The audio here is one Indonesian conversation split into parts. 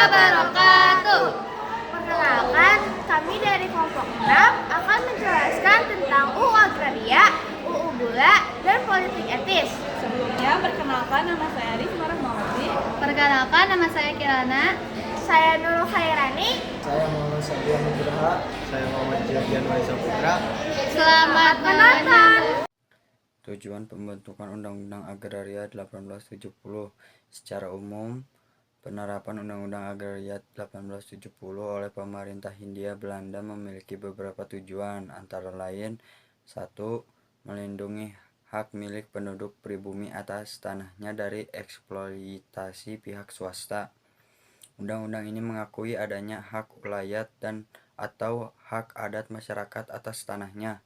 wabarakatuh. Perkenalkan, kami dari kelompok 6 akan menjelaskan tentang UU Agraria, UU Gula, dan politik etis. Sebelumnya, perkenalkan nama saya Aris Marahmawati. Perkenalkan, nama saya Kirana. Saya Nurul Khairani. Saya Muhammad Sabian Nugraha. Saya Muhammad Jadian Maisa Putra. Selamat menonton. Tujuan pembentukan Undang-Undang Agraria 1870 secara umum. Penerapan Undang-Undang Agraria 1870 oleh pemerintah Hindia Belanda memiliki beberapa tujuan, antara lain 1. Melindungi hak milik penduduk pribumi atas tanahnya dari eksploitasi pihak swasta. Undang-undang ini mengakui adanya hak ulayat dan atau hak adat masyarakat atas tanahnya.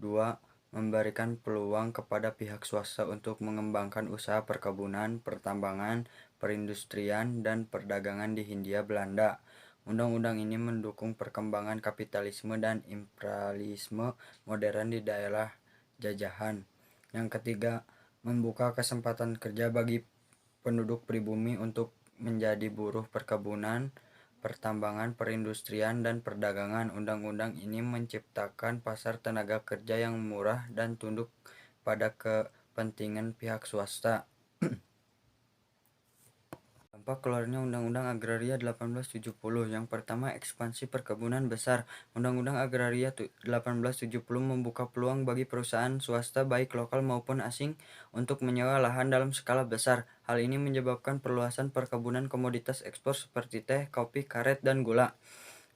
2. Memberikan peluang kepada pihak swasta untuk mengembangkan usaha perkebunan, pertambangan, perindustrian, dan perdagangan di Hindia Belanda. Undang-undang ini mendukung perkembangan kapitalisme dan imperialisme modern di daerah jajahan. Yang ketiga, membuka kesempatan kerja bagi penduduk pribumi untuk menjadi buruh perkebunan, pertambangan, perindustrian, dan perdagangan. Undang-undang ini menciptakan pasar tenaga kerja yang murah dan tunduk pada kepentingan pihak swasta. Dampak keluarnya Undang-Undang Agraria 1870. Yang pertama, ekspansi perkebunan besar. Undang-Undang Agraria 1870 membuka peluang bagi perusahaan swasta baik lokal maupun asing untuk menyewa lahan dalam skala besar. Hal ini menyebabkan perluasan perkebunan komoditas ekspor seperti teh, kopi, karet, dan gula.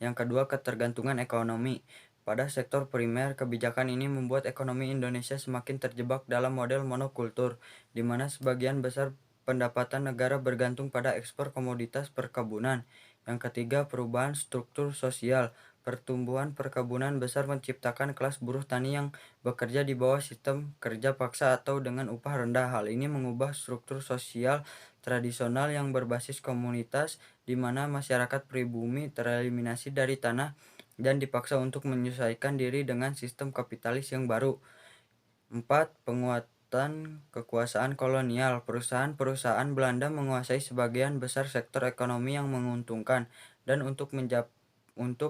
Yang kedua, ketergantungan ekonomi. Pada sektor primer, kebijakan ini membuat ekonomi Indonesia semakin terjebak dalam model monokultur, di mana sebagian besar pendapatan negara bergantung pada ekspor komoditas perkebunan. Yang ketiga, perubahan struktur sosial. Pertumbuhan perkebunan besar menciptakan kelas buruh tani yang bekerja di bawah sistem kerja paksa atau dengan upah rendah. Hal ini mengubah struktur sosial tradisional yang berbasis komunitas, di mana masyarakat pribumi tereliminasi dari tanah dan dipaksa untuk menyesuaikan diri dengan sistem kapitalis yang baru. 4. Penguatan kekuasaan kolonial. Perusahaan-perusahaan Belanda menguasai sebagian besar sektor ekonomi yang menguntungkan dan untuk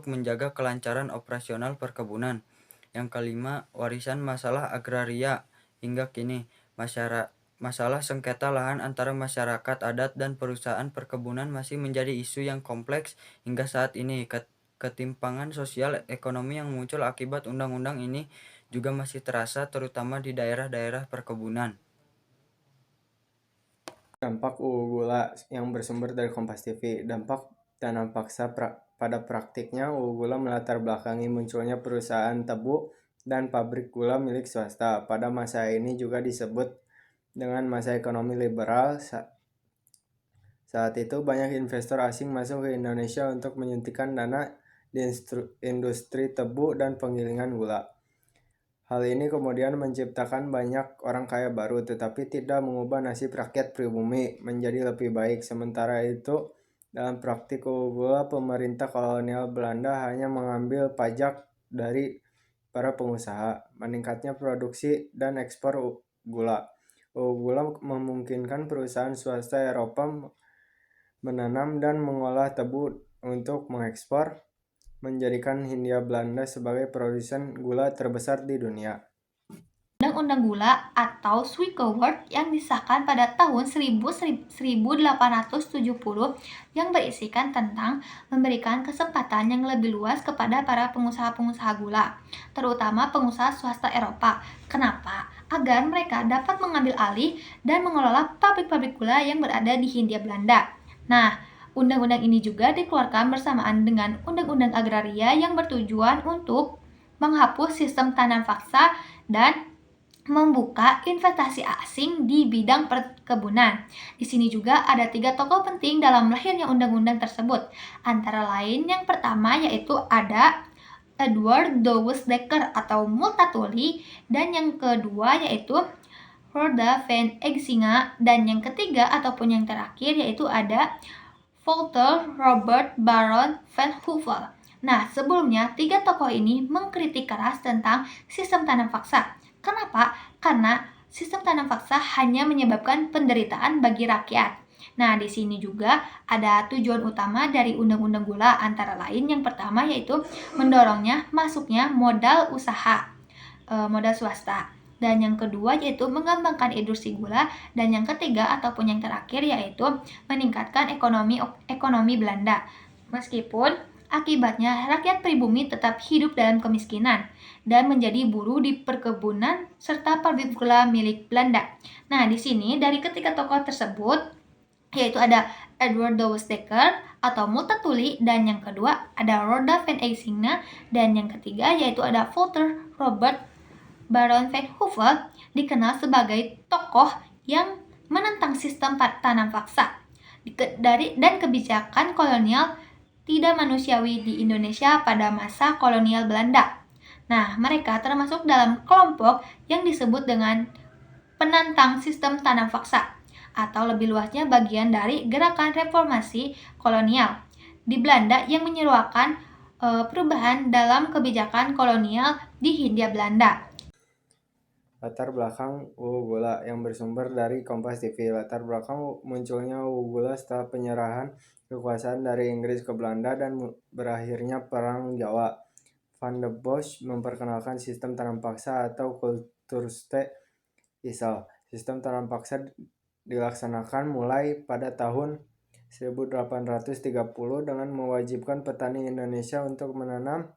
menjaga kelancaran operasional perkebunan. Yang kelima, warisan masalah agraria. Hingga kini, masalah sengketa lahan antara masyarakat adat dan perusahaan perkebunan masih menjadi isu yang kompleks hingga saat ini. Ketimpangan sosial ekonomi yang muncul akibat undang-undang ini juga masih terasa, terutama di daerah-daerah perkebunan. Dampak UU Gula yang bersumber dari Kompas TV. Dampak tanam paksa pada praktiknya, UU Gula melatar belakangi munculnya perusahaan tebu dan pabrik gula milik swasta. Pada masa ini juga disebut dengan masa ekonomi liberal. Saat itu banyak investor asing masuk ke Indonesia untuk menyuntikkan dana di industri tebu dan penggilingan gula. Hal ini kemudian menciptakan banyak orang kaya baru, tetapi tidak mengubah nasib rakyat pribumi menjadi lebih baik. Sementara itu, dalam praktik gula, pemerintah kolonial Belanda hanya mengambil pajak dari para pengusaha. Meningkatnya produksi dan ekspor gula. Gula memungkinkan perusahaan swasta Eropa menanam dan mengolah tebu untuk mengekspor, menjadikan Hindia Belanda sebagai produsen gula terbesar di dunia. Undang-Undang Gula atau Suikerwoord yang disahkan pada tahun 1870 yang berisikan tentang memberikan kesempatan yang lebih luas kepada para pengusaha-pengusaha gula, terutama pengusaha swasta Eropa. Kenapa? Agar mereka dapat mengambil alih dan mengelola pabrik-pabrik gula yang berada di Hindia Belanda. Nah, undang-undang ini juga dikeluarkan bersamaan dengan Undang-Undang Agraria yang bertujuan untuk menghapus sistem tanam paksa dan membuka investasi asing di bidang perkebunan. Di sini juga ada 3 tokoh penting dalam lahirnya undang-undang tersebut. Antara lain yang pertama yaitu ada Edward Douwes Dekker atau Multatuli, dan yang kedua yaitu Roda van Egsinga, dan yang ketiga ataupun yang terakhir yaitu ada Walter Robert Baron van Houvel. Nah, sebelumnya 3 tokoh ini mengkritik keras tentang sistem tanam paksa. Kenapa? Karena sistem tanam paksa hanya menyebabkan penderitaan bagi rakyat. Nah, di sini juga ada tujuan utama dari Undang-Undang Gula, antara lain yang pertama yaitu mendorongnya masuknya modal usaha, modal swasta. Dan yang kedua yaitu mengembangkan industri gula, dan yang ketiga ataupun yang terakhir yaitu meningkatkan ekonomi Belanda. Meskipun akibatnya rakyat pribumi tetap hidup dalam kemiskinan dan menjadi buruh di perkebunan serta pabrik gula milik Belanda. Nah, di sini dari ketiga tokoh tersebut yaitu ada Edward Douwes Dekker atau Multatuli, dan yang kedua ada Roda van Eysinga, dan yang ketiga yaitu ada Walter Robert Baron van Hove, dikenal sebagai tokoh yang menentang sistem tanam paksa dan kebijakan kolonial tidak manusiawi di Indonesia pada masa kolonial Belanda. Nah, mereka termasuk dalam kelompok yang disebut dengan penantang sistem tanam paksa, atau lebih luasnya bagian dari gerakan reformasi kolonial di Belanda yang menyeruakan perubahan dalam kebijakan kolonial di Hindia Belanda. Latar belakang UU Gula yang bersumber dari Kompas TV. Latar belakang munculnya UU Gula setelah penyerahan kekuasaan dari Inggris ke Belanda dan berakhirnya Perang Jawa. Van der Bosch memperkenalkan sistem tanam paksa atau Kulturste Isel. Sistem tanam paksa dilaksanakan mulai pada tahun 1830 dengan mewajibkan petani Indonesia untuk menanam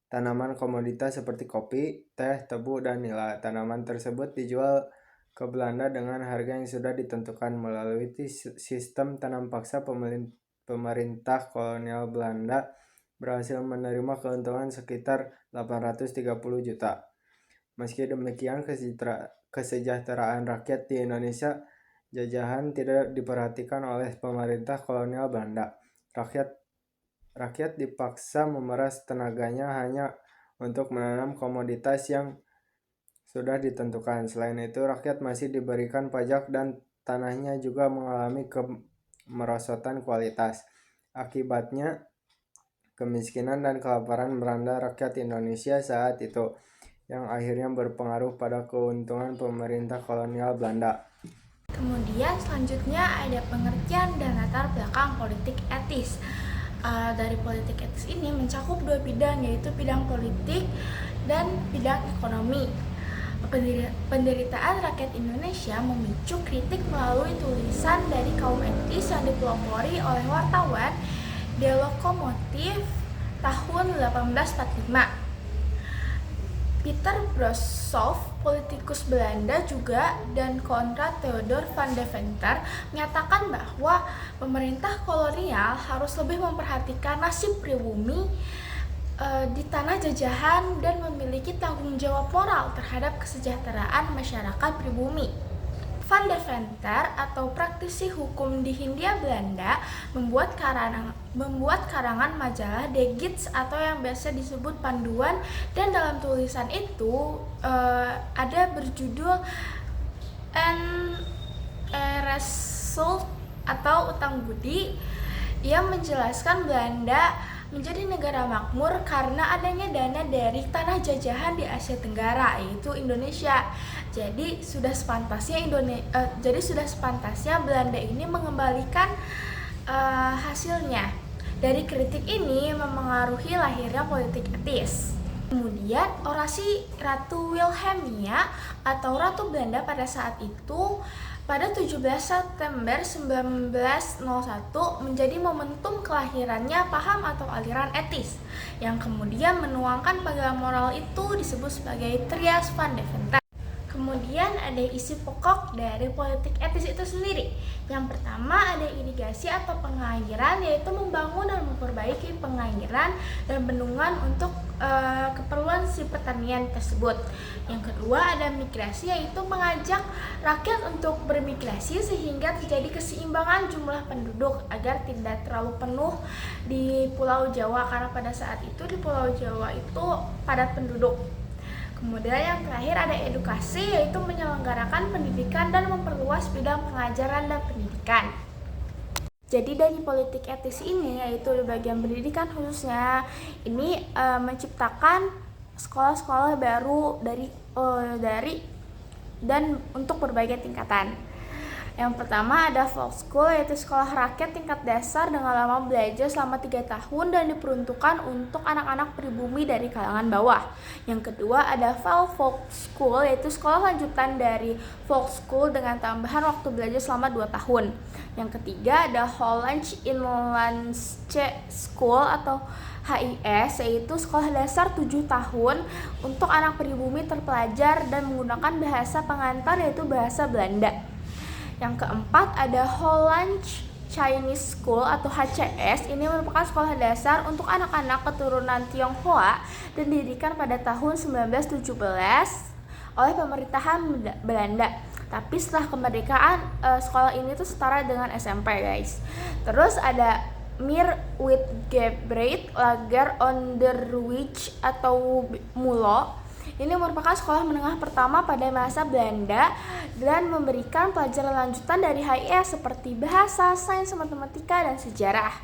tanaman komoditas seperti kopi, teh, tebu, dan nila. Tanaman tersebut dijual ke Belanda dengan harga yang sudah ditentukan. Melalui sistem tanam paksa, pemerintah kolonial Belanda berhasil menerima keuntungan sekitar 830 juta. Meski demikian, kesejahteraan rakyat di Indonesia jajahan tidak diperhatikan oleh pemerintah kolonial Belanda. Rakyat dipaksa memeras tenaganya hanya untuk menanam komoditas yang sudah ditentukan. Selain itu, rakyat masih diberikan pajak dan tanahnya juga mengalami kemerosotan kualitas. Akibatnya, kemiskinan dan kelaparan melanda rakyat Indonesia saat itu, yang akhirnya berpengaruh pada keuntungan pemerintah kolonial Belanda. Kemudian selanjutnya ada pengertian dan latar belakang politik etis. Dari politik etis ini mencakup dua bidang, yaitu bidang politik dan bidang ekonomi. Penderitaan rakyat Indonesia memicu kritik melalui tulisan dari kaum etis yang dipelopori oleh wartawan The Lokomotif tahun 1845. Peter Broshoff, politikus Belanda juga, dan Konrad Theodor van Deventer menyatakan bahwa pemerintah kolonial harus lebih memperhatikan nasib pribumi di tanah jajahan dan memiliki tanggung jawab moral terhadap kesejahteraan masyarakat pribumi. Van Deventer atau praktisi hukum di Hindia Belanda membuat karangan majalah De Gids atau yang biasa disebut Panduan, dan dalam tulisan itu ada berjudul En Result atau Utang Budi, yang menjelaskan Belanda menjadi negara makmur karena adanya dana dari tanah jajahan di Asia Tenggara, yaitu Indonesia. Jadi sudah sepantasnya Belanda ini mengembalikan hasilnya. Dari kritik ini memengaruhi lahirnya politik etis. Kemudian orasi Ratu Wilhelmina atau Ratu Belanda pada saat itu pada 17 September 1901 menjadi momentum kelahirannya paham atau aliran etis yang kemudian menuangkan panggilan moral itu disebut sebagai Trias van Deventer. Kemudian ada isi pokok dari politik etis itu sendiri. Yang pertama ada irigasi atau pengairan, yaitu membangun dan memperbaiki pengairan dan bendungan untuk keperluan si pertanian tersebut. Yang kedua ada migrasi, yaitu mengajak rakyat untuk bermigrasi sehingga terjadi keseimbangan jumlah penduduk agar tidak terlalu penuh di Pulau Jawa, karena pada saat itu di Pulau Jawa itu padat penduduk. Kemudian yang terakhir ada edukasi, yaitu menyelenggarakan pendidikan dan memperluas bidang pengajaran dan pendidikan. Jadi dari politik etis ini, yaitu di bagian pendidikan khususnya, ini menciptakan sekolah-sekolah baru dari dan untuk berbagai tingkatan. Yang pertama ada folk school, yaitu sekolah rakyat tingkat dasar dengan lama belajar selama 3 tahun dan diperuntukkan untuk anak-anak pribumi dari kalangan bawah. Yang kedua ada folk school, yaitu sekolah lanjutan dari folk school dengan tambahan waktu belajar selama 2 tahun. Yang ketiga ada Holland Inlandsche School atau HIS, yaitu sekolah dasar 7 tahun untuk anak pribumi terpelajar dan menggunakan bahasa pengantar yaitu bahasa Belanda. Yang keempat ada Holland Chinese School atau HCS. Ini merupakan sekolah dasar untuk anak-anak keturunan Tionghoa dan didirikan pada tahun 1917 oleh pemerintahan Belanda. Tapi setelah kemerdekaan sekolah ini tuh setara dengan SMP, guys. Terus ada Mir Witgebreid Lager Onderwijs atau MULO. Ini merupakan sekolah menengah pertama pada masa Belanda dan memberikan pelajaran lanjutan dari HIS seperti bahasa, sains, matematika, dan sejarah.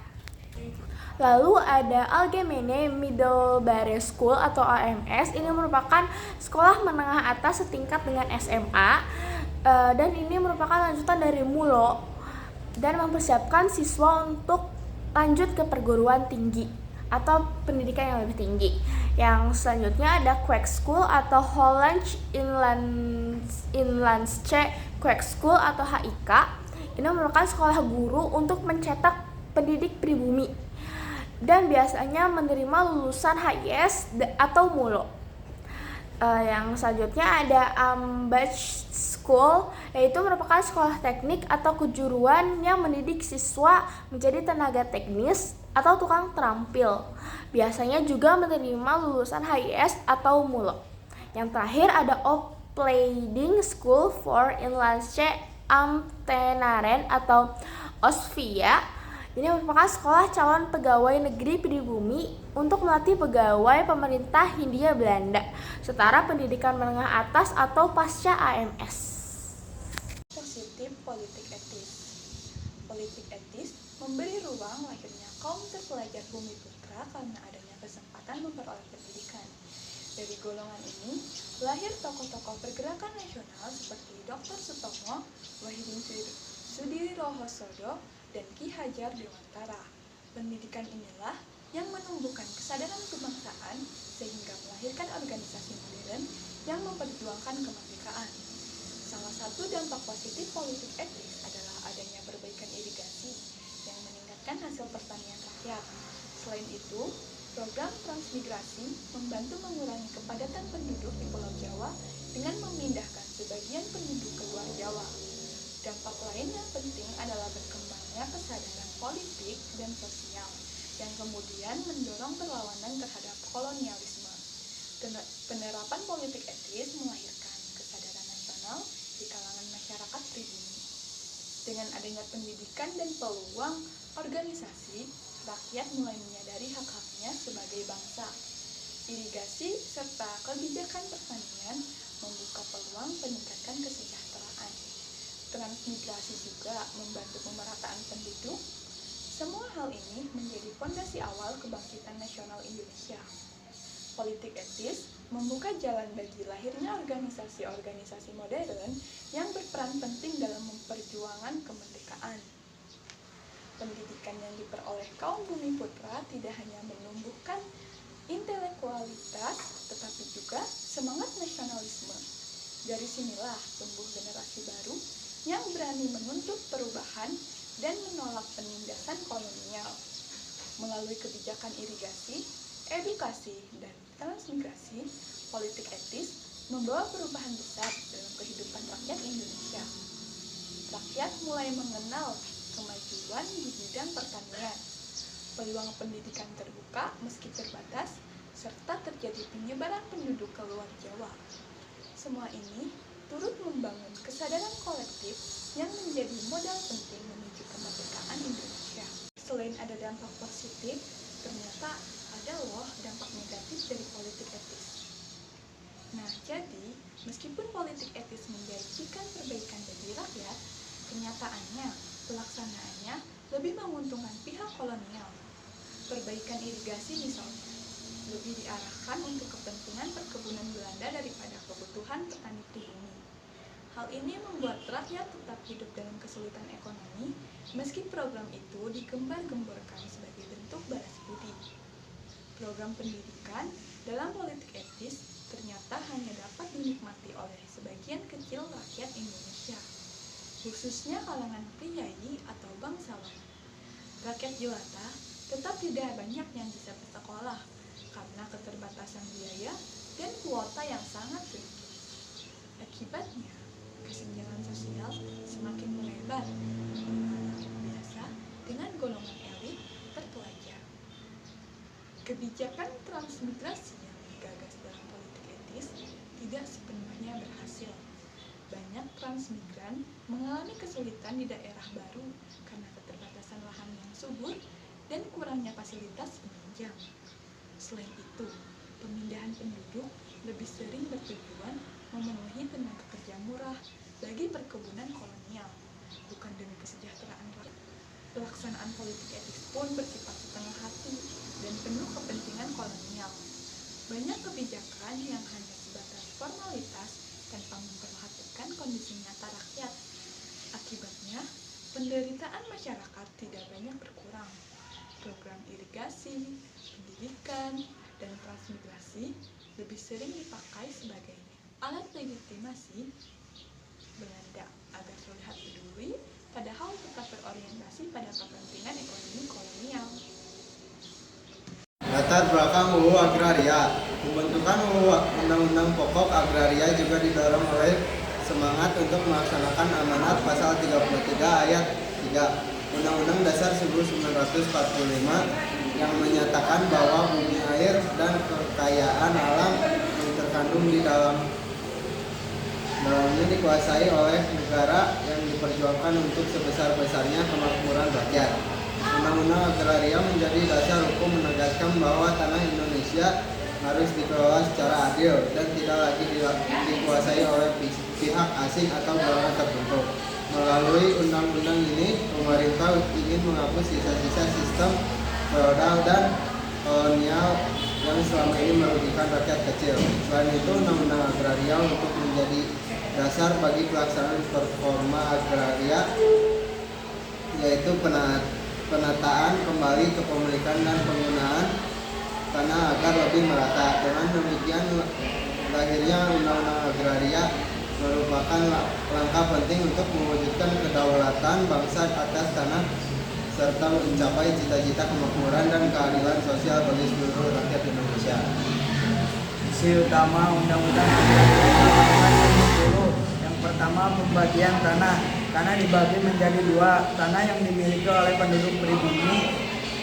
Lalu ada Algemene Middelbare School atau AMS. Ini merupakan sekolah menengah atas setingkat dengan SMA dan ini merupakan lanjutan dari MULO dan mempersiapkan siswa untuk lanjut ke perguruan tinggi atau pendidikan yang lebih tinggi. Yang selanjutnya ada Kwek School atau Holland Inlandsche Kwek School atau HIK. Ini merupakan sekolah guru untuk mencetak pendidik pribumi dan biasanya menerima lulusan HIS atau MULO. Yang selanjutnya ada Ambach School, yaitu merupakan sekolah teknik atau kejuruan yang mendidik siswa menjadi tenaga teknis atau tukang terampil. Biasanya juga menerima lulusan HIS atau MULO. Yang terakhir ada Opleiding School for Inlandsche Ambtenaren atau OSVIA. Ini merupakan sekolah calon pegawai negeri pribumi untuk melatih pegawai pemerintah Hindia Belanda, setara pendidikan menengah atas atau pasca AMS. Positif politik etis. Politik etis memberi ruang lahirnya kaum terpelajar bumi putra karena adanya kesempatan memperoleh pendidikan. Dari golongan ini, lahir tokoh-tokoh pergerakan nasional seperti Dr. Sutomo, Wahidin Sudirohosodo, dan Ki Hajar Dewantara. Pendidikan inilah yang menumbuhkan kesadaran kebangsaan sehingga melahirkan organisasi modern yang memperjuangkan kemerdekaan. Salah satu dampak positif politik etis adalah adanya perbaikan irigasi yang meningkatkan hasil pertanian rakyat. Selain itu, program transmigrasi membantu mengurangi kepadatan penduduk di Pulau Jawa dengan memindahkan sebagian penduduk ke luar Jawa. Dampak lain yang penting adalah berkembangnya kesadaran politik dan sosial yang kemudian mendorong perlawanan terhadap kolonialisme. Penerapan politik etis melahirkan kesadaran nasional di kalangan masyarakat pribumi. Dengan adanya pendidikan dan peluang organisasi, rakyat mulai menyadari hak-haknya sebagai bangsa. Irigasi serta kebijakan pertanian membuka peluang peningkatan kesejahteraan. Transmigrasi juga membantu pemerataan penduduk. Semua hal ini menjadi fondasi awal kebangkitan nasional Indonesia. Politik etis membuka jalan bagi lahirnya organisasi-organisasi modern yang berperan penting dalam memperjuangkan kemerdekaan. Pendidikan yang diperoleh kaum bumi putra tidak hanya menumbuhkan intelektualitas, tetapi juga semangat nasionalisme. Dari sinilah tumbuh generasi baru yang berani menuntut perubahan dan menolak penindasan kolonial. Melalui kebijakan irigasi, edukasi, dan transmigrasi, politik etis membawa perubahan besar dalam kehidupan rakyat Indonesia. Rakyat mulai mengenal kemajuan di bidang pertanian, peluang pendidikan terbuka meski terbatas, serta terjadi penyebaran penduduk ke luar Jawa. Semua ini turut membangun kesadaran kolektif yang menjadi modal penting menuju kemerdekaan Indonesia. Selain ada dampak positif, ternyata ada loh dampak negatif dari politik etis. Nah, jadi, meskipun politik etis menjanjikan perbaikan bagi rakyat, kenyataannya, pelaksanaannya lebih menguntungkan pihak kolonial. Perbaikan irigasi misalnya, lebih diarahkan untuk kepentingan perkebunan Belanda daripada kebutuhan petani pribumi. Hal ini membuat rakyat tetap hidup dalam kesulitan ekonomi, meski program itu digembar-gemborkan sebagai bentuk balas budi. Program pendidikan dalam politik etis ternyata hanya dapat dinikmati oleh sebagian kecil rakyat Indonesia, khususnya kalangan priyayi atau bangsawan. Rakyat jelata tetap tidak banyak yang bisa bersekolah karena keterbatasan biaya dan kuota yang sangat sedikit. Akibatnya, kesenjangan sosial semakin melebar antara rakyat biasa dengan golongan elit terpelajar. Kebijakan transmigrasi yang digagas dalam politik etis tidak sepenuhnya berhasil. Banyak transmigran mengalami kesulitan di daerah baru karena keterbatasan lahan yang subur dan kurangnya fasilitas penunjang. Selain itu, pemindahan penduduk lebih sering bertujuan memenuhi tenaga kerja murah bagi perkebunan kolonial, bukan demi kesejahteraan rakyat. Pelaksanaan politik etis pun bersifat setengah hati dan penuh kepentingan kolonial. Banyak kebijakan yang hanya sebatas formalitas tanpa memperhatikan kondisi nyata rakyat. Akibatnya, penderitaan masyarakat tidak banyak berkurang. Program irigasi, pendidikan, dan transmigrasi lebih sering dipakai sebagai alat legitimasi Belanda agar terlihat peduli, padahal tetap berorientasi pada kepentingan ekonomi kolonial. Latar belakang UU Agraria. Pembentukan UU Undang-Undang Pokok Agraria juga didorong oleh semangat untuk melaksanakan amanat pasal 33 ayat 3 Undang-Undang Dasar 1945 yang menyatakan bahwa bumi, air, dan kekayaan alam yang terkandung di dalamnya dikuasai oleh negara yang diperjuangkan untuk sebesar-besarnya kemakmuran rakyat. Undang-Undang Agraria menjadi dasar hukum menegaskan bahwa tanah Indonesia harus dikelola secara adil dan tidak lagi dikuasai oleh pihak asing atau golongan tertentu. Melalui undang-undang ini, pemerintah ingin menghapus sisa-sisa sistem feodal dan kolonial yang selama ini merugikan rakyat kecil. Selain itu, Undang-Undang Agraria untuk menjadi dasar bagi pelaksanaan performa agraria, yaitu penataan kembali kepemilikan dan penggunaan tanah agar lebih merata. Dengan demikian, lahirnya Undang-Undang Agraria merupakan langkah penting untuk mewujudkan kedaulatan bangsa atas tanah serta mencapai cita-cita kemakmuran dan keadilan sosial bagi seluruh rakyat Indonesia. Isi utama Undang-Undang Agraria 10. Yang pertama, pembagian tanah. Tanah dibagi menjadi dua, tanah yang dimiliki oleh penduduk pribumi,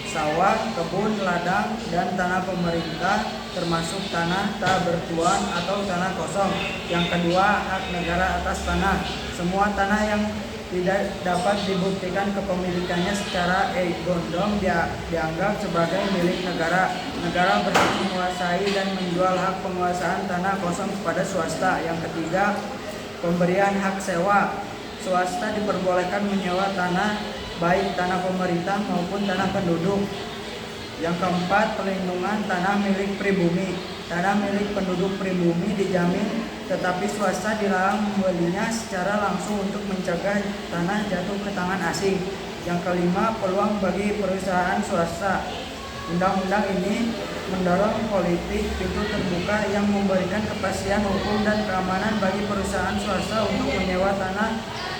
sawah, kebun, ladang, dan tanah pemerintah termasuk tanah tak bertuan atau tanah kosong. Yang kedua, hak negara atas tanah. Semua tanah yang tidak dapat dibuktikan kepemilikannya secara gondong dianggap sebagai milik negara. Negara berhak menguasai dan menjual hak penguasaan tanah kosong kepada swasta. Yang ketiga, pemberian hak sewa. Swasta diperbolehkan menyewa tanah, baik tanah pemerintah maupun tanah penduduk. Yang keempat, perlindungan tanah milik pribumi. Tanah milik penduduk pribumi dijamin, tetapi swasta dilarang membelinya secara langsung untuk mencegah tanah jatuh ke tangan asing. Yang kelima, peluang bagi perusahaan swasta. Undang-undang ini mendorong politik pintu terbuka yang memberikan kepastian hukum dan keamanan bagi perusahaan swasta untuk menyewa tanah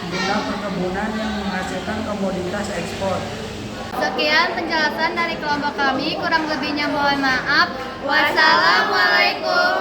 guna perkebunan yang menghasilkan komoditas ekspor. Sekian penjelasan dari kelompok kami, kurang lebihnya mohon maaf. Wassalamualaikum